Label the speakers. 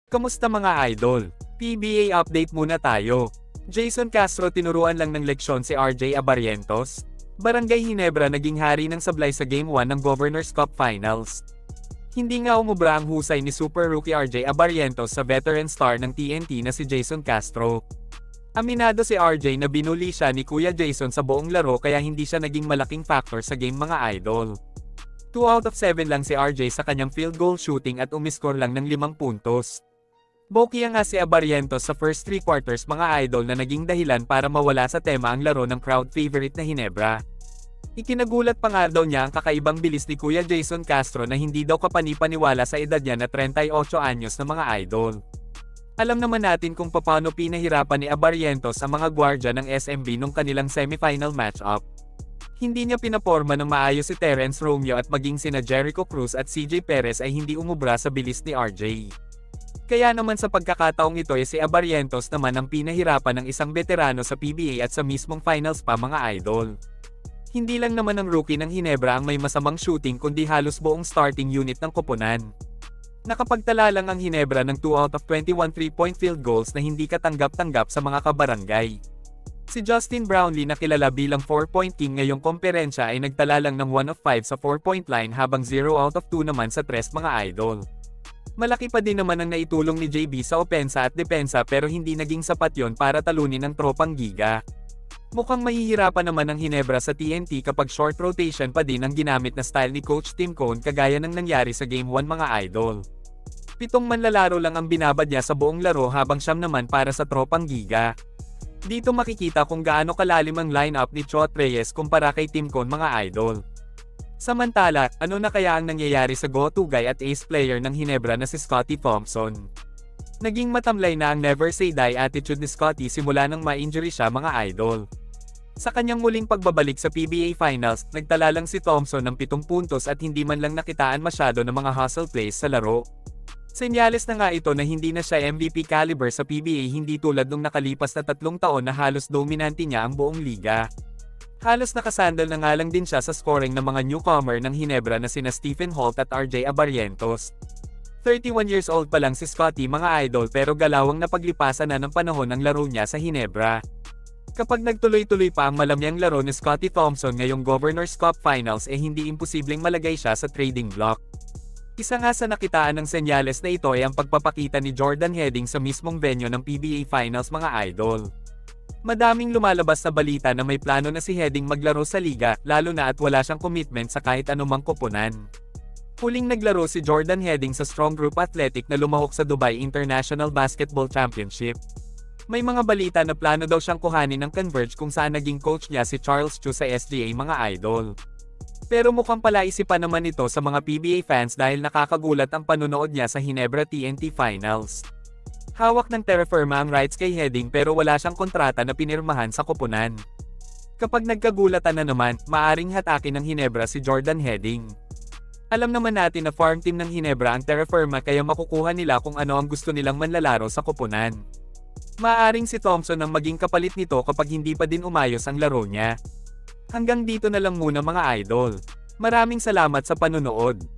Speaker 1: Kamusta mga idol? PBA update muna tayo. Jason Castro tinuruan lang ng leksyon si RJ Abarrientos. Barangay Ginebra naging hari ng sablay sa Game 1 ng Governors Cup Finals. Hindi nga umubra ang husay ni Super Rookie RJ Abarrientos sa veteran star ng TNT na si Jason Castro. Aminado si RJ na binuli siya ni Kuya Jason sa buong laro kaya hindi siya naging malaking factor sa game mga idol. 2 out of 7 lang si RJ sa kanyang field goal shooting at umiskor lang ng 5 puntos. Bokya nga si Abarrientos sa first 3 quarters mga idol na naging dahilan para mawala sa tema ang laro ng crowd favorite na Ginebra. Ikinagulat pa nga daw niya ang kakaibang bilis ni Kuya Jason Castro na hindi daw kapanipaniwala sa edad niya na 38 anyos na mga idol. Alam naman natin kung paano pinahirapan ni Abarrientos ang mga gwardya ng SMB nung kanilang semifinal matchup. Hindi niya pinaporma ng maayos si Terence Romeo at maging sina Jericho Cruz at CJ Perez ay hindi umubra sa bilis ni RJ. Kaya naman sa pagkakataong ito ay si Abarrientos naman ang pinahirapan ng isang veterano sa PBA at sa mismong finals pa mga idol. Hindi lang naman ang rookie ng Ginebra ang may masamang shooting kundi halos buong starting unit ng koponan. Nakapagtala lang ang Ginebra ng 2 out of 21 3-point field goals na hindi katanggap-tanggap sa mga kabarangay. Si Justin Brownlee na kilala bilang 4-point king ngayong komperensya ay nagtala lang ng 1 of 5 sa 4-point line habang 0 out of 2 naman sa 3 mga idol. Malaki pa din naman ang naitulong ni JB sa opensa at depensa pero hindi naging sapat yon para talunin ang tropang Giga. Mukhang mahihirapan naman ang Ginebra sa TNT kapag short rotation pa din ang ginamit na style ni Coach Tim Cone kagaya ng nangyari sa Game 1 mga idol. 7 manlalaro lang ang binabad niya sa buong laro habang 9 naman para sa tropang Giga. Dito makikita kung gaano kalalim ang lineup ni Chot Reyes kumpara kay Tim Cone mga idol. Samantala, ano na kaya ang nangyayari sa go-to guy at ace player ng Ginebra na si Scottie Thompson? Naging matamlay na ang never say die attitude ni Scottie simula nang ma-injury siya mga idol. Sa kanyang muling pagbabalik sa PBA Finals, nagtala lang si Thompson ng 7 puntos at hindi man lang nakitaan masyado ng mga hustle plays sa laro. Senyales na nga ito na hindi na siya MVP caliber sa PBA hindi tulad nung nakalipas na 3 taon na halos dominante niya ang buong liga. Halos nakasandal na nga lang din siya sa scoring ng mga newcomer ng Ginebra na sina Stephen Holt at RJ Abarrientos. 31 years old pa lang si Scottie mga idol pero galawang napaglipasan na ng panahon ang laro niya sa Ginebra. Kapag nagtuloy-tuloy pa ang malamyang laro ni Scottie Thompson ngayong Governors Cup Finals hindi imposibleng malagay siya sa trading block. Isa nga sa nakitaan ng senyales na ito ay ang pagpapakita ni Jordan Heading sa mismong venue ng PBA Finals mga idol. Madaming lumalabas na balita na may plano na si Heading maglaro sa liga, lalo na at wala siyang commitment sa kahit anumang koponan. Huling naglaro si Jordan Heading sa Strong Group Athletic na lumahok sa Dubai International Basketball Championship. May mga balita na plano daw siyang kuhanin ng Converge kung saan naging coach niya si Charles Chu sa SGA mga idol. Pero mukhang palaisipan naman ito sa mga PBA fans dahil nakakagulat ang panunood niya sa Ginebra TNT Finals. Hawak ng Terra Firma ang rights kay Heading pero wala siyang kontrata na pinirmahan sa koponan. Kapag nagkagulatan na naman, maaring hatakin ng Ginebra si Jordan Heading. Alam naman natin na farm team ng Ginebra ang Terra Firma kaya makukuha nila kung ano ang gusto nilang manlalaro sa koponan. Maaring si Thompson ang maging kapalit nito kapag hindi pa din umayos ang laro niya. Hanggang dito na lang muna mga idol. Maraming salamat sa panunood.